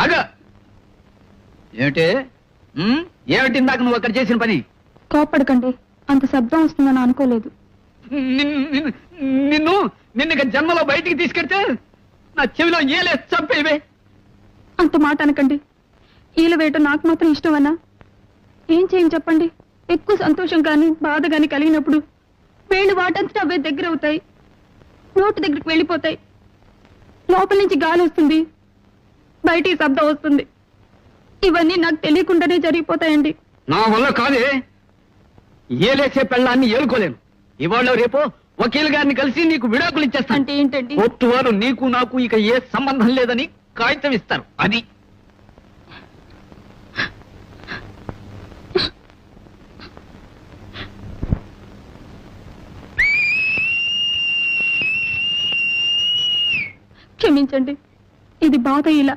ఆగా ఏమిటి ఏమిటి ఇందాక నువ్వు అక్కడ చేసిన పని? కోపడకండి, అంత శబ్దం వస్తుందని అనుకోలేదు. నిన్ను జన్మలో బయటికి తీసుకెడితే నా చెవిలో ఏలే చంపేవే. అంత మాట అనకండి. ఈల వేయటం నాకు మాత్రం ఇష్టమన్నా? ఏం చేయని చెప్పండి. ఎక్కువ సంతోషం కానీ బాధ కానీ కలిగినప్పుడు వేళ్ళు వాటంతటా అవే దగ్గర అవుతాయి, నోటి దగ్గరికి వెళ్ళిపోతాయి. లోపల నుంచి గాలి వస్తుంది, బయటికి శబ్దం వస్తుంది. ఇవన్నీ నాకు తెలియకుండానే జరిగిపోతాయండి. నా వల్ల కాదే. ఏలేసే పెళ్ళాన్ని ఏలుకోలేను. ఇవాళ రేపు వకీల్ గారిని కలిసి నీకు విడాకులు ఇచ్చేస్తాను. అంటే ఏంటండి? కోర్టు వారు నీకు నాకు ఇక ఏ సంబంధం లేదని కాగితం ఇస్తారు. అది క్షమించండి, ఇది బాధ ఇలా